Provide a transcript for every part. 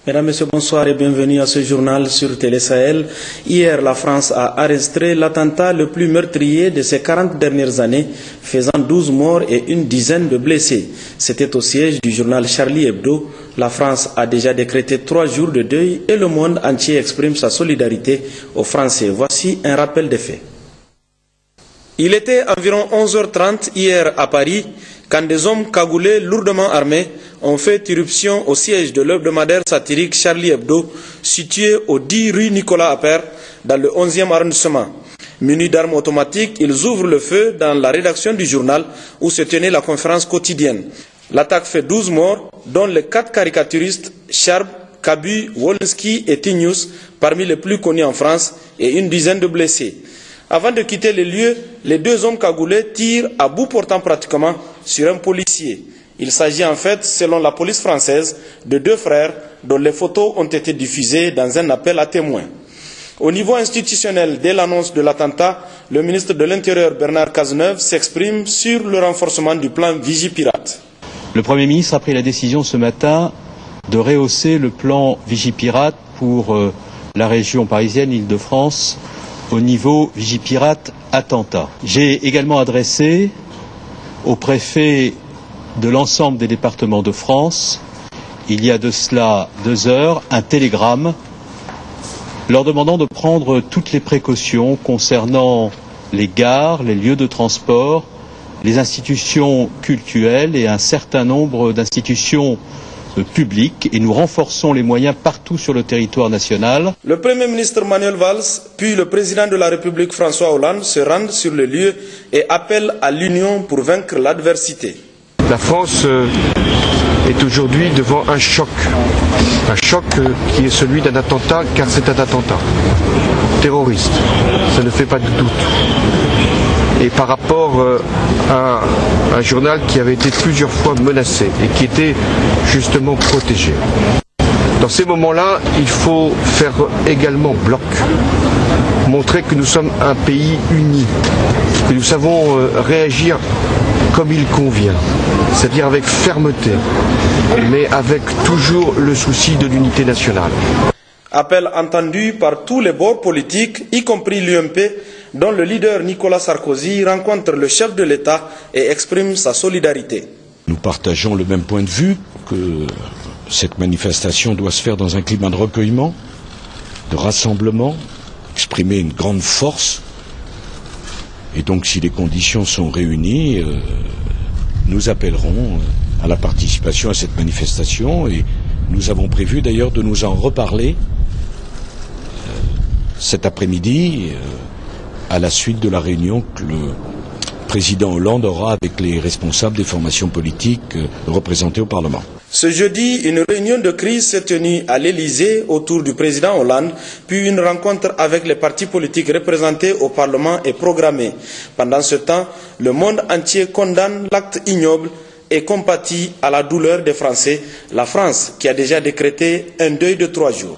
Mesdames, Messieurs, bonsoir et bienvenue à ce journal sur Télé Sahel. Hier, la France a enregistré l'attentat le plus meurtrier de ces 40 dernières années, faisant 12 morts et une dizaine de blessés. C'était au siège du journal Charlie Hebdo. La France a déjà décrété 3 jours de deuil et le monde entier exprime sa solidarité aux Français. Voici un rappel des faits. Il était environ 11h30 hier à Paris quand des hommes cagoulés lourdement armés ont fait irruption au siège de l'hebdomadaire satirique Charlie Hebdo, situé au 10 rue Nicolas Appert, dans le 11e arrondissement. Munis d'armes automatiques, ils ouvrent le feu dans la rédaction du journal où se tenait la conférence quotidienne. L'attaque fait 12 morts, dont les 4 caricaturistes Charb, Cabu, Wolski et Tignous, parmi les plus connus en France, et une dizaine de blessés. Avant de quitter les lieux, les 2 hommes cagoulés tirent à bout portant pratiquement sur un policier. Il s'agit en fait, selon la police française, de 2 frères dont les photos ont été diffusées dans un appel à témoins. Au niveau institutionnel, dès l'annonce de l'attentat, le ministre de l'Intérieur Bernard Cazeneuve s'exprime sur le renforcement du plan Vigipirate. Le Premier ministre a pris la décision ce matin de rehausser le plan Vigipirate pour la région parisienne, Île-de-France, au niveau Vigipirate attentat. J'ai également adressé au préfet de l'ensemble des départements de France, il y a de cela 2 heures, un télégramme leur demandant de prendre toutes les précautions concernant les gares, les lieux de transport, les institutions cultuelles et un certain nombre d'institutions publiques, et nous renforçons les moyens partout sur le territoire national. Le Premier ministre Manuel Valls, puis le président de la République François Hollande se rendent sur le lieu et appellent à l'union pour vaincre l'adversité. La France est aujourd'hui devant un choc qui est celui d'un attentat, car c'est un attentat terroriste, ça ne fait pas de doute. Et par rapport à un journal qui avait été plusieurs fois menacé et qui était justement protégé. Dans ces moments-là, il faut faire également bloc, montrer que nous sommes un pays uni, que nous savons réagir comme il convient, c'est-à-dire avec fermeté, mais avec toujours le souci de l'unité nationale. Appel entendu par tous les bords politiques, y compris l'UMP, dont le leader Nicolas Sarkozy rencontre le chef de l'État et exprime sa solidarité. Nous partageons le même point de vue, que cette manifestation doit se faire dans un climat de recueillement, de rassemblement, exprimer une grande force. Et donc si les conditions sont réunies, nous appellerons à la participation à cette manifestation et nous avons prévu d'ailleurs de nous en reparler cet après-midi à la suite de la réunion que le président Hollande aura avec les responsables des formations politiques représentées au Parlement. Ce jeudi, une réunion de crise s'est tenue à l'Élysée autour du président Hollande, puis une rencontre avec les partis politiques représentés au Parlement est programmée. Pendant ce temps, le monde entier condamne l'acte ignoble et compatit à la douleur des Français, la France qui a déjà décrété un deuil de 3 jours.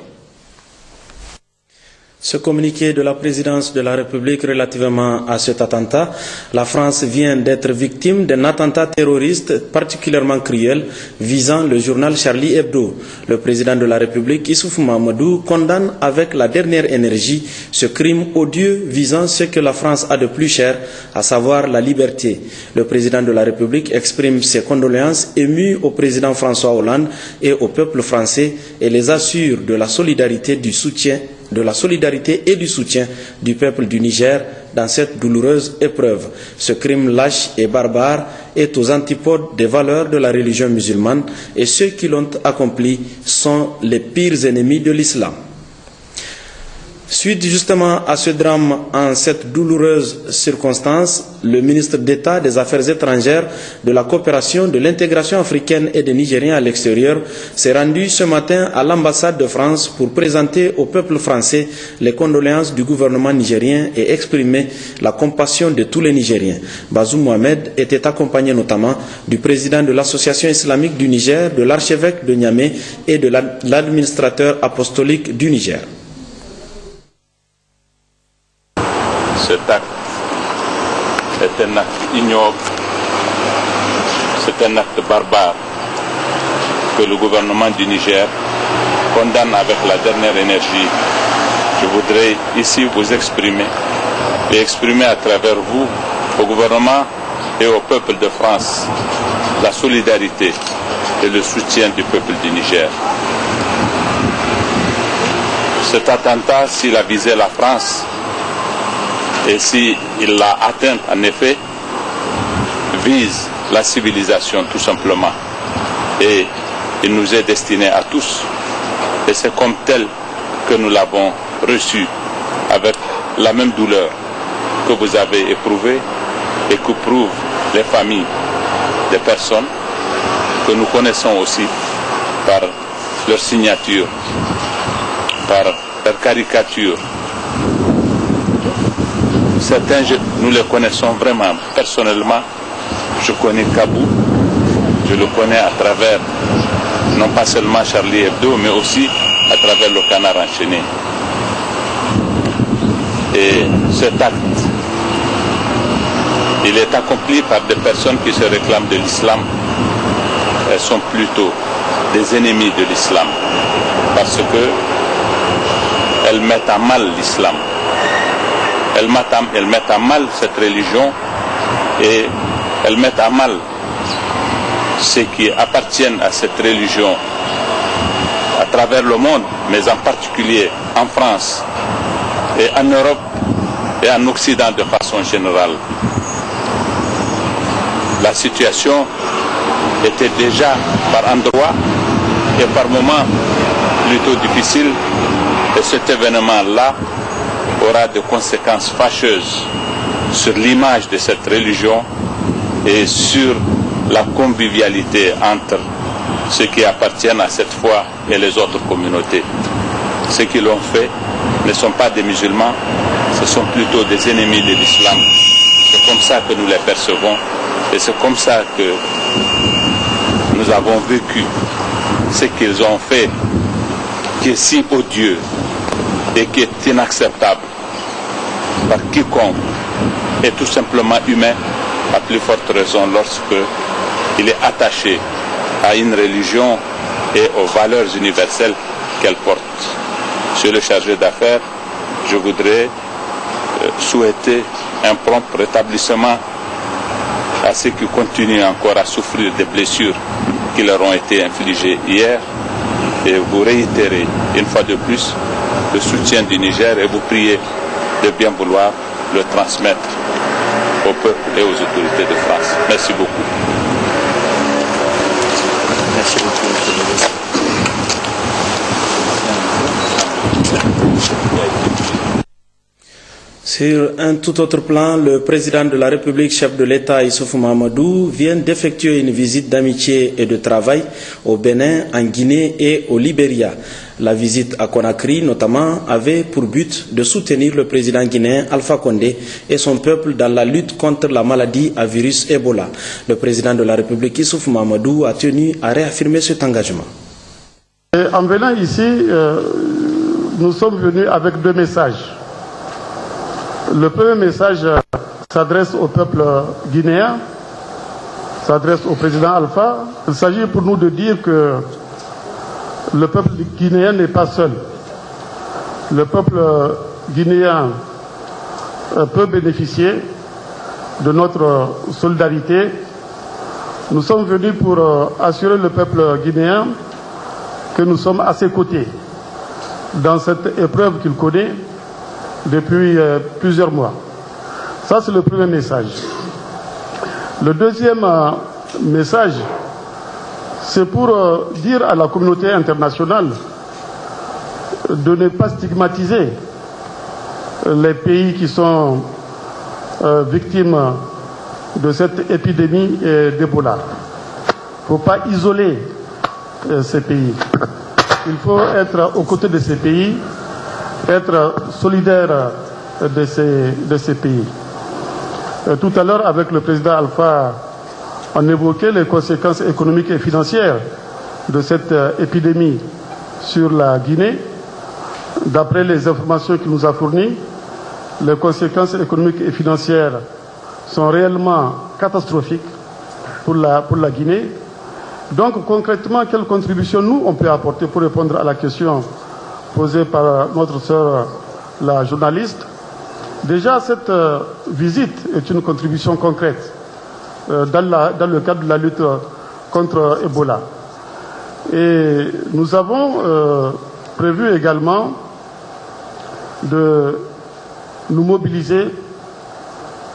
Ce communiqué de la présidence de la République relativement à cet attentat, la France vient d'être victime d'un attentat terroriste particulièrement cruel visant le journal Charlie Hebdo. Le président de la République, Issoufou Mahamadou, condamne avec la dernière énergie ce crime odieux visant ce que la France a de plus cher, à savoir la liberté. Le président de la République exprime ses condoléances émues au président François Hollande et au peuple français et les assure de la solidarité et du soutien du peuple du Niger dans cette douloureuse épreuve. Ce crime lâche et barbare est aux antipodes des valeurs de la religion musulmane et ceux qui l'ont accompli sont les pires ennemis de l'islam. Suite justement à ce drame, en cette douloureuse circonstance, le ministre d'État des Affaires étrangères, de la coopération, de l'intégration africaine et des Nigériens à l'extérieur s'est rendu ce matin à l'ambassade de France pour présenter au peuple français les condoléances du gouvernement nigérien et exprimer la compassion de tous les Nigériens. Bazoum Mohamed était accompagné notamment du président de l'Association islamique du Niger, de l'archevêque de Niamey et de l'administrateur apostolique du Niger. Cet acte est un acte ignoble, c'est un acte barbare que le gouvernement du Niger condamne avec la dernière énergie. Je voudrais ici vous exprimer et exprimer à travers vous au gouvernement et au peuple de France la solidarité et le soutien du peuple du Niger. Cet attentat, s'il a visé la France et s'il l'a atteint en effet, vise la civilisation tout simplement. Et il nous est destiné à tous. Et c'est comme tel que nous l'avons reçu avec la même douleur que vous avez éprouvée et que prouvent les familles des personnes que nous connaissons aussi par leur signature, par leur caricature. Certains, nous les connaissons vraiment personnellement. Je connais Kabou, je le connais à travers, non pas seulement Charlie Hebdo, mais aussi à travers le Canard enchaîné. Et cet acte, il est accompli par des personnes qui se réclament de l'islam. Elles sont plutôt des ennemis de l'islam, parce que elles mettent à mal l'islam. Elles mettent à mal cette religion et elles mettent à mal ceux qui appartiennent à cette religion à travers le monde, mais en particulier en France et en Europe et en Occident de façon générale. La situation était déjà par endroits et par moments plutôt difficile, et cet événement-là aura des conséquences fâcheuses sur l'image de cette religion et sur la convivialité entre ceux qui appartiennent à cette foi et les autres communautés. Ceux qui l'ont fait ne sont pas des musulmans, ce sont plutôt des ennemis de l'islam. C'est comme ça que nous les percevons et c'est comme ça que nous avons vécu ce qu'ils ont fait, qui est si odieux et qui est inacceptable par quiconque est tout simplement humain, à plus forte raison lorsque il est attaché à une religion et aux valeurs universelles qu'elle porte. Monsieur le chargé d'affaires, je voudrais souhaiter un prompt rétablissement à ceux qui continuent encore à souffrir des blessures qui leur ont été infligées hier, et vous réitérer une fois de plus le soutien du Niger et vous prier de bien vouloir le transmettre au peuple et aux autorités de France. Merci beaucoup. Merci beaucoup, monsieur le ministre. Sur un tout autre plan, le président de la République, chef de l'État Issoufou Mahamadou, vient d'effectuer une visite d'amitié et de travail au Bénin, en Guinée et au Libéria. La visite à Conakry, notamment, avait pour but de soutenir le président guinéen Alpha Condé et son peuple dans la lutte contre la maladie à virus Ebola. Le président de la République, Issoufou Mahamadou, a tenu à réaffirmer cet engagement. En venant ici, nous sommes venus avec deux messages. Le premier message s'adresse au peuple guinéen, s'adresse au président Alpha. Il s'agit pour nous de dire que le peuple guinéen n'est pas seul. Le peuple guinéen peut bénéficier de notre solidarité. Nous sommes venus pour assurer le peuple guinéen que nous sommes à ses côtés dans cette épreuve qu'il connaît depuis plusieurs mois. Ça, c'est le premier message. Le deuxième message, c'est pour dire à la communauté internationale de ne pas stigmatiser les pays qui sont victimes de cette épidémie d'Ebola. Il ne faut pas isoler ces pays. Il faut être aux côtés de ces pays, être solidaire de ces pays. Tout à l'heure, avec le président Alpha, on évoquait les conséquences économiques et financières de cette épidémie sur la Guinée. D'après les informations qu'il nous a fournies, les conséquences économiques et financières sont réellement catastrophiques pour la Guinée. Donc concrètement, quelle contribution nous, on peut apporter pour répondre à la question posée par notre sœur, la journaliste? Déjà, cette visite est une contribution concrète dans le cadre de la lutte contre Ebola. Et nous avons prévu également de nous mobiliser,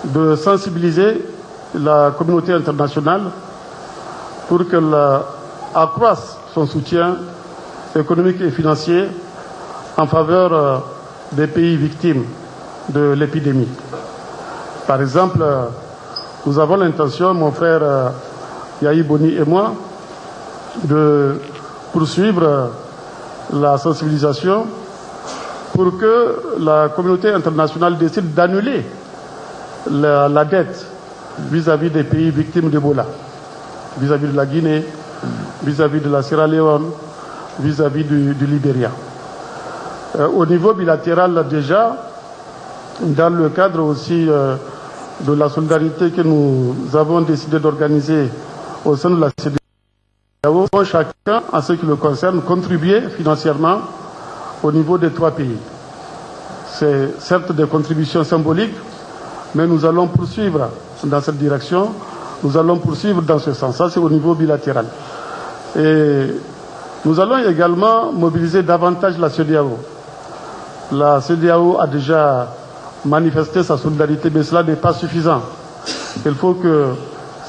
de sensibiliser la communauté internationale pour qu'elle accroisse son soutien économique et financier en faveur des pays victimes de l'épidémie. Par exemple, nous avons l'intention, mon frère Yahi Boni et moi, de poursuivre la sensibilisation pour que la communauté internationale décide d'annuler la dette vis-à-vis des pays victimes d'Ebola, vis-à-vis de la Guinée, vis-à-vis de la Sierra Leone, vis-à-vis du Libéria. Au niveau bilatéral déjà, dans le cadre aussi de la solidarité que nous avons décidé d'organiser au sein de la CEDEAO, chacun, en ce qui le concerne, contribuer financièrement au niveau des 3 pays. C'est certes des contributions symboliques, mais nous allons poursuivre dans cette direction, nous allons poursuivre dans ce sens. Ça, c'est au niveau bilatéral. Et nous allons également mobiliser davantage la CEDEAO. La CEDEAO a déjà manifesté sa solidarité, mais cela n'est pas suffisant. Il faut que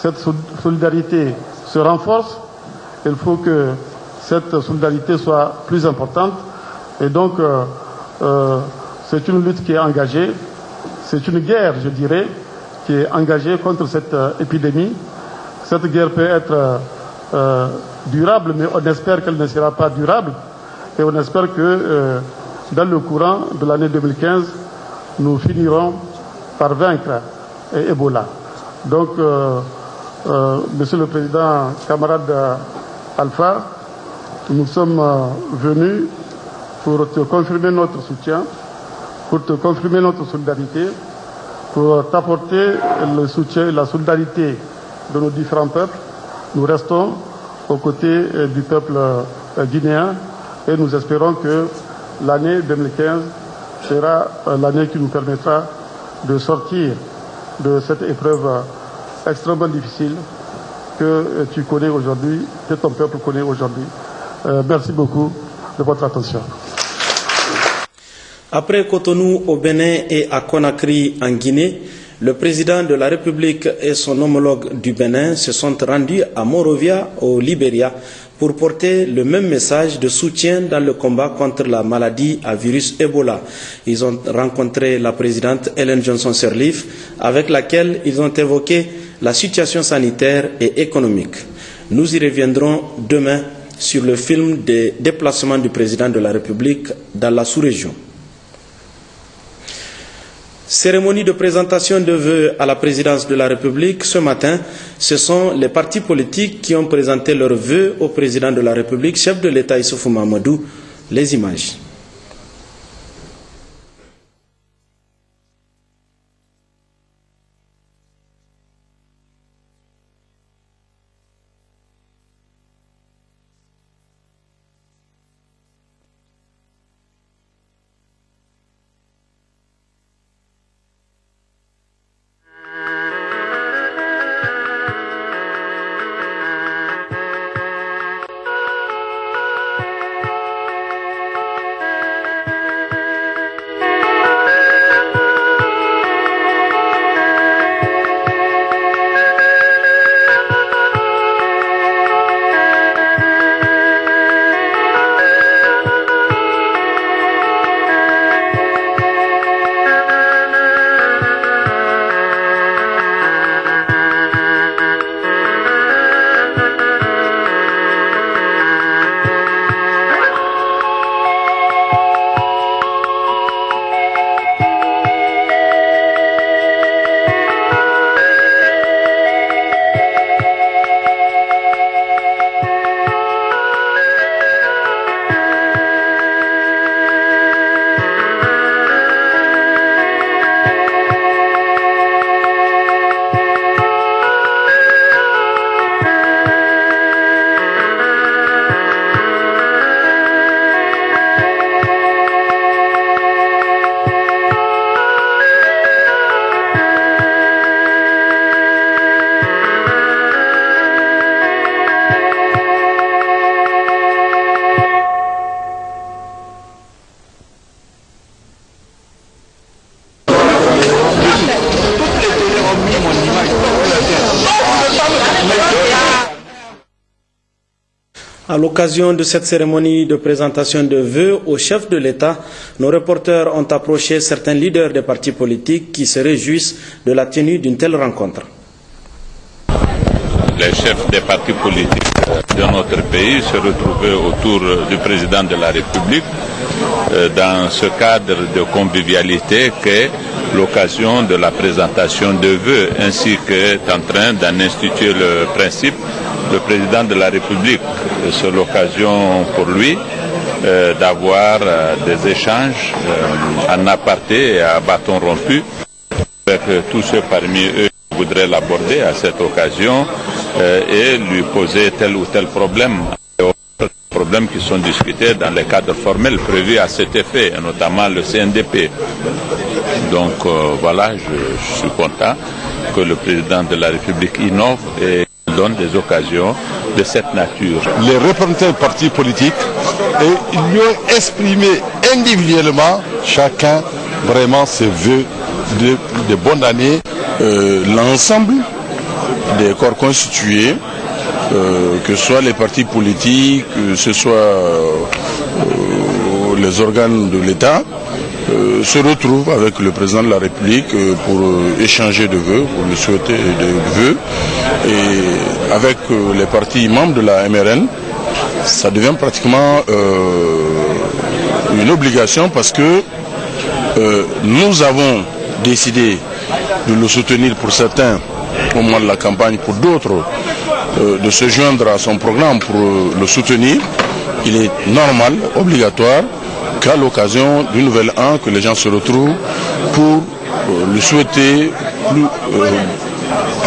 cette solidarité se renforce, il faut que cette solidarité soit plus importante. Et donc, c'est une lutte qui est engagée, c'est une guerre, je dirais, qui est engagée contre cette épidémie. Cette guerre peut être durable, mais on espère qu'elle ne sera pas durable. Et on espère que dans le courant de l'année 2015, nous finirons par vaincre Ebola. Donc, Monsieur le Président, camarade Alpha, nous sommes venus pour te confirmer notre soutien, pour te confirmer notre solidarité, pour t'apporter le soutien et la solidarité de nos différents peuples. Nous restons aux côtés du peuple guinéen et nous espérons que l'année 2015 sera l'année qui nous permettra de sortir de cette épreuve extrêmement difficile que tu connais aujourd'hui, que ton peuple connaît aujourd'hui. Merci beaucoup de votre attention. Après Cotonou au Bénin et à Conakry en Guinée, le président de la République et son homologue du Bénin se sont rendus à Monrovia au Libéria pour porter le même message de soutien dans le combat contre la maladie à virus Ebola. Ils ont rencontré la présidente Ellen Johnson Sirleaf, avec laquelle ils ont évoqué la situation sanitaire et économique. Nous y reviendrons demain sur le film des déplacements du président de la République dans la sous-région. Cérémonie de présentation de vœux à la présidence de la République. Ce matin, ce sont les partis politiques qui ont présenté leurs vœux au président de la République, chef de l'État Issoufou Mahamadou. Les images. À l'occasion de cette cérémonie de présentation de vœux au chef de l'État, nos reporters ont approché certains leaders des partis politiques qui se réjouissent de la tenue d'une telle rencontre. Les chefs des partis politiques de notre pays se retrouvaient autour du président de la République dans ce cadre de convivialité qu'est l'occasion de la présentation de vœux, ainsi qu'est en train d'en instituer le principe le président de la République. C'est l'occasion pour lui d'avoir des échanges en aparté et à bâton rompu avec tous ceux parmi eux qui voudraient l'aborder à cette occasion et lui poser tel ou tel problème. Problèmes qui sont discutés dans les cadres formels prévus à cet effet, notamment le CNDP. Donc voilà, je suis content que le président de la République innove et donne des occasions de cette nature. Les représentants des partis politiques, et ils lui ont exprimé individuellement chacun vraiment ses vœux de bonne année. L'ensemble des corps constitués, que ce soit les partis politiques, que ce soit les organes de l'État, se retrouvent avec le président de la République pour échanger de vœux, pour lui souhaiter des vœux. Et avec les partis membres de la MRN, ça devient pratiquement une obligation parce que nous avons décidé de le soutenir pour certains au moment de la campagne, pour d'autres de se joindre à son programme pour le soutenir. Il est normal, obligatoire, qu'à l'occasion du nouvel an, que les gens se retrouvent pour lui souhaiter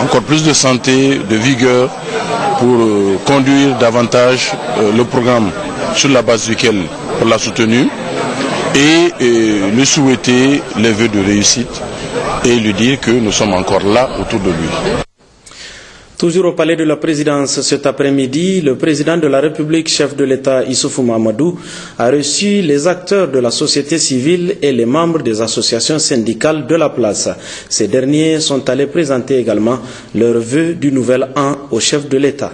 encore plus de santé, de vigueur, pour conduire davantage le programme sur la base duquel on l'a soutenu et lui souhaiter les vœux de réussite et lui dire que nous sommes encore là autour de lui. Toujours au palais de la présidence cet après-midi, le président de la République, chef de l'État Issoufou Mahamadou, a reçu les acteurs de la société civile et les membres des associations syndicales de la place. Ces derniers sont allés présenter également leurs vœux du nouvel an au chef de l'État.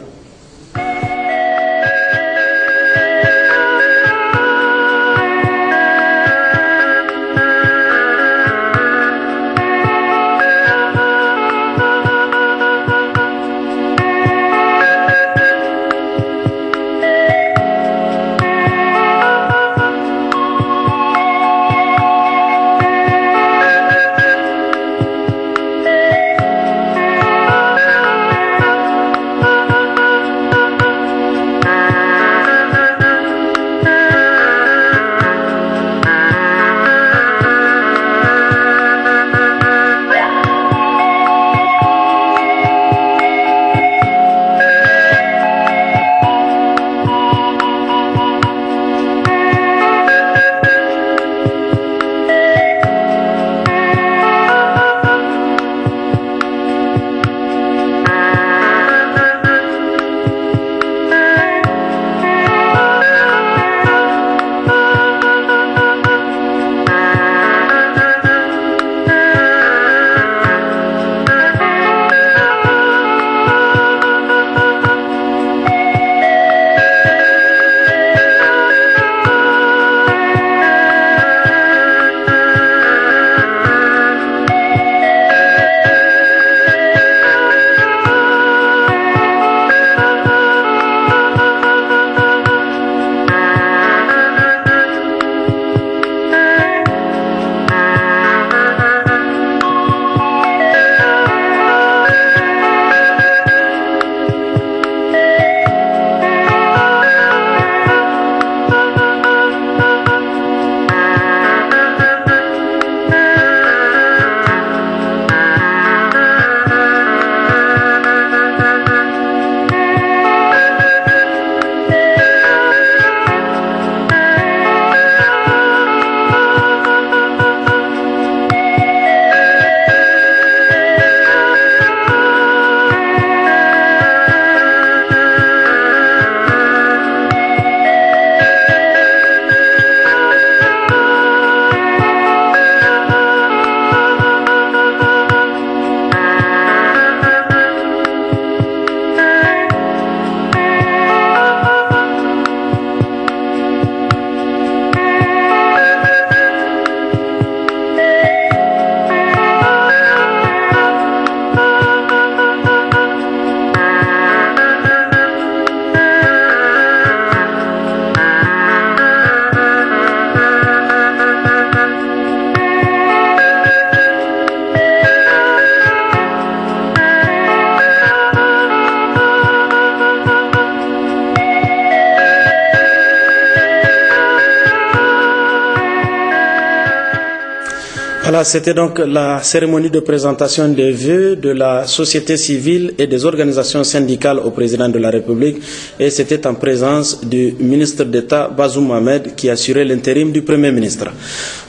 Voilà, c'était donc la cérémonie de présentation des vœux de la société civile et des organisations syndicales au président de la République. Et c'était en présence du ministre d'État Bazoum Mohamed qui assurait l'intérim du Premier ministre.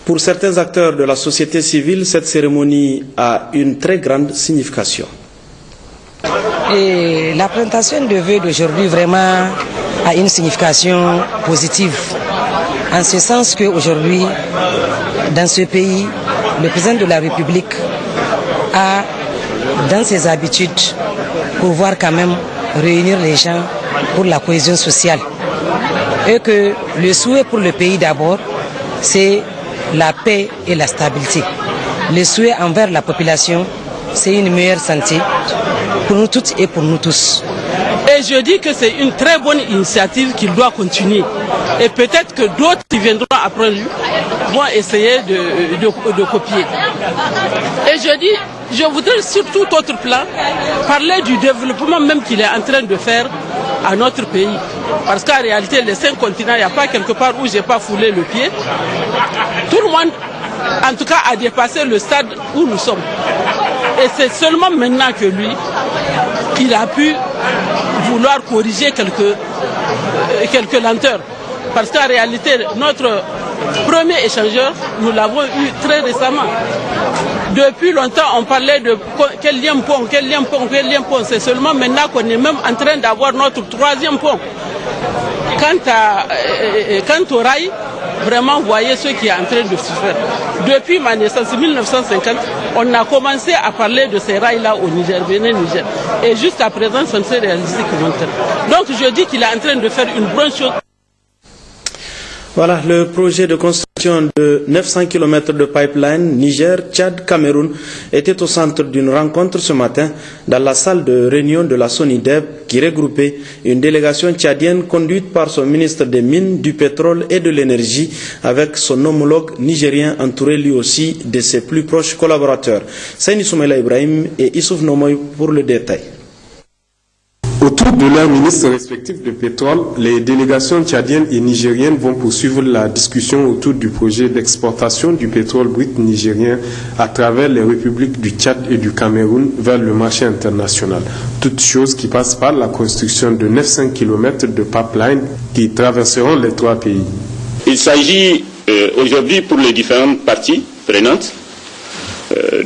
Pour certains acteurs de la société civile, cette cérémonie a une très grande signification. Et la présentation de vœux d'aujourd'hui vraiment a une signification positive. En ce sens qu'aujourd'hui, dans ce pays, le président de la République a, dans ses habitudes, pouvoir quand même réunir les gens pour la cohésion sociale. Et que le souhait pour le pays d'abord, c'est la paix et la stabilité. Le souhait envers la population, c'est une meilleure santé pour nous toutes et pour nous tous. Et je dis que c'est une très bonne initiative qu'il doit continuer. Et peut-être que d'autres qui viendront après lui vont essayer de copier. Et je dis, je voudrais sur tout autre plan parler du développement même qu'il est en train de faire à notre pays. Parce qu'en réalité, les 5 continents, il n'y a pas quelque part où je n'ai pas foulé le pied. Tout le monde, en tout cas, a dépassé le stade où nous sommes. Et c'est seulement maintenant que lui, il a pu vouloir corriger quelques lenteurs. Parce qu'en réalité, notre premier échangeur, nous l'avons eu très récemment. Depuis longtemps, on parlait de quel lien pont. C'est seulement maintenant qu'on est même en train d'avoir notre 3e pont. Quant au rail, vraiment, vous voyez ce qui est en train de se faire. Depuis ma naissance, 1950, on a commencé à parler de ces rails-là au Niger, Bénin-Niger. Et jusqu'à présent, ça ne s'est réalisé que maintenant. Donc je dis qu'il est en train de faire une bonne chose. Voilà, le projet de construction de 900 km de pipeline Niger-Tchad-Cameroun était au centre d'une rencontre ce matin dans la salle de réunion de la SONIDEP qui regroupait une délégation tchadienne conduite par son ministre des Mines, du Pétrole et de l'Énergie avec son homologue nigérien entouré lui aussi de ses plus proches collaborateurs. Saini Soumaïla Ibrahim et Issouf Nomoy pour le détail. Autour de leurs ministres respectifs de pétrole, les délégations tchadiennes et nigériennes vont poursuivre la discussion autour du projet d'exportation du pétrole brut nigérien à travers les républiques du Tchad et du Cameroun vers le marché international. Toute chose qui passe par la construction de 900 km de pipeline qui traverseront les 3 pays. Il s'agit aujourd'hui pour les différentes parties prenantes,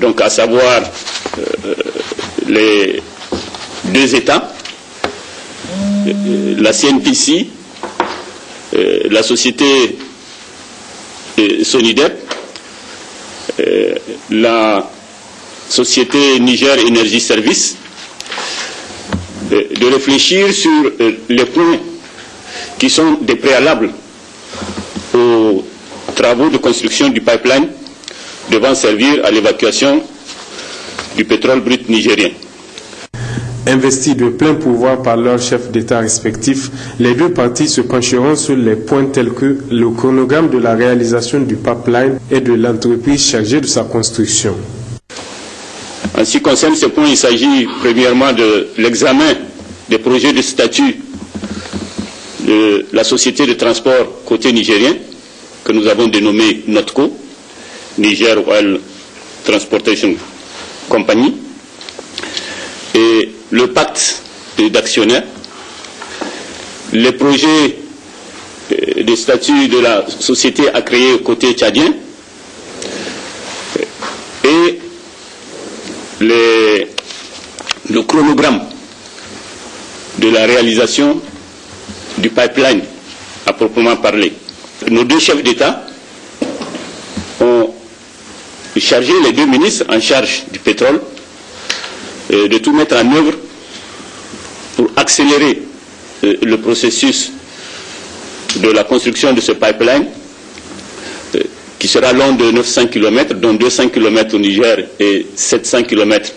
donc à savoir les 2 États, la CNPC, la société SONIDEP, la société Niger Energy Service, de réfléchir sur les points qui sont des préalables aux travaux de construction du pipeline devant servir à l'évacuation du pétrole brut nigérien. Investis de plein pouvoir par leurs chefs d'État respectifs, les 2 parties se pencheront sur les points tels que le chronogramme de la réalisation du pipeline et de l'entreprise chargée de sa construction. En ce qui concerne ces points, il s'agit premièrement de l'examen des projets de statut de la société de transport côté nigérien, que nous avons dénommé NOTCO, Niger Oil Transportation Company, et le pacte d'actionnaires, les projets de statut de la société à créer côté tchadien et le chronogramme de la réalisation du pipeline à proprement parler. Nos 2 chefs d'État ont chargé les 2 ministres en charge du pétrole de tout mettre en œuvre pour accélérer le processus de la construction de ce pipeline qui sera long de 900 km, dont 200 km au Niger et 700 km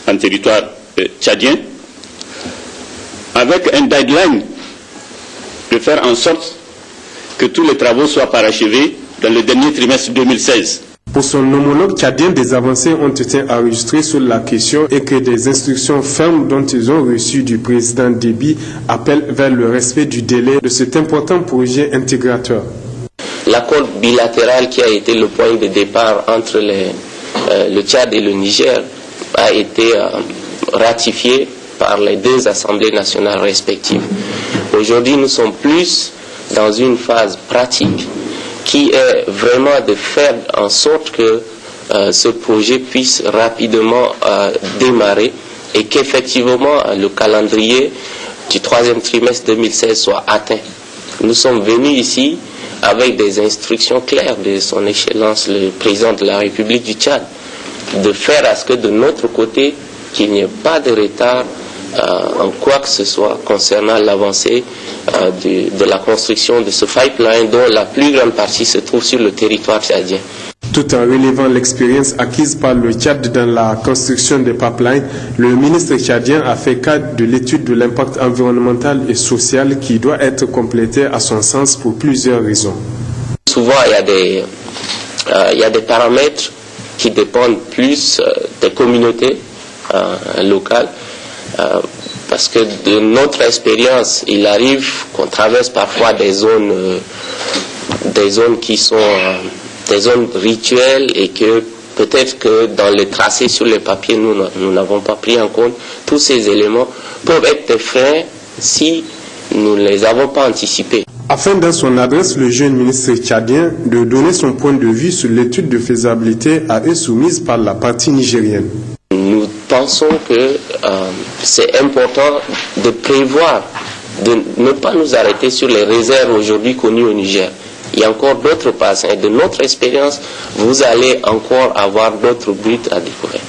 en territoire tchadien, avec un deadline de faire en sorte que tous les travaux soient parachevés dans le dernier trimestre 2016. Pour son homologue tchadien, des avancées ont été enregistrées sur la question et que des instructions fermes dont ils ont reçu du président Déby appellent vers le respect du délai de cet important projet intégrateur. l'accord bilatéral qui a été le point de départ entre le Tchad et le Niger a été ratifié par les deux assemblées nationales respectives. Aujourd'hui, nous sommes plus dans une phase pratique qui est vraiment de faire en sorte que ce projet puisse rapidement démarrer et qu'effectivement le calendrier du troisième trimestre 2016 soit atteint. Nous sommes venus ici avec des instructions claires de son Excellence le président de la République du Tchad, de faire à ce que de notre côté, qu'il n'y ait pas de retard en quoi que ce soit concernant l'avancée de la construction de ce pipeline dont la plus grande partie se trouve sur le territoire tchadien. Tout en relevant l'expérience acquise par le Tchad dans la construction des pipelines, le ministre tchadien a fait cas de l'étude de l'impact environnemental et social qui doit être complétée à son sens pour plusieurs raisons. Souvent, il y a des paramètres qui dépendent plus des communautés locales. Parce que de notre expérience, il arrive qu'on traverse parfois des zones qui sont des zones rituelles et que peut-être que dans les tracés sur les papiers, nous n'avons pas pris en compte. Tous ces éléments peuvent être des freins si nous ne les avons pas anticipés. Afin dans son adresse, le jeune ministre tchadien de donner son point de vue sur l'étude de faisabilité à eux soumise par la partie nigérienne. Nous pensons que c'est important de prévoir, de ne pas nous arrêter sur les réserves aujourd'hui connues au Niger. Il y a encore d'autres bassins. Et de notre expérience, vous allez encore avoir d'autres buts à découvrir.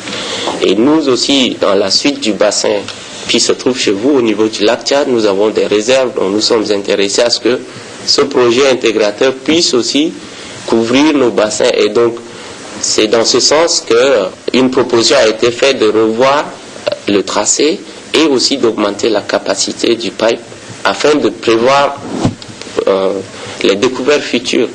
Et nous aussi, dans la suite du bassin qui se trouve chez vous au niveau du lac Tchad, nous avons des réserves dont nous sommes intéressés à ce que ce projet intégrateur puisse aussi couvrir nos bassins. Et donc, c'est dans ce sens qu'une proposition a été faite de revoir le tracé et aussi d'augmenter la capacité du pipe afin de prévoir les découvertes futures.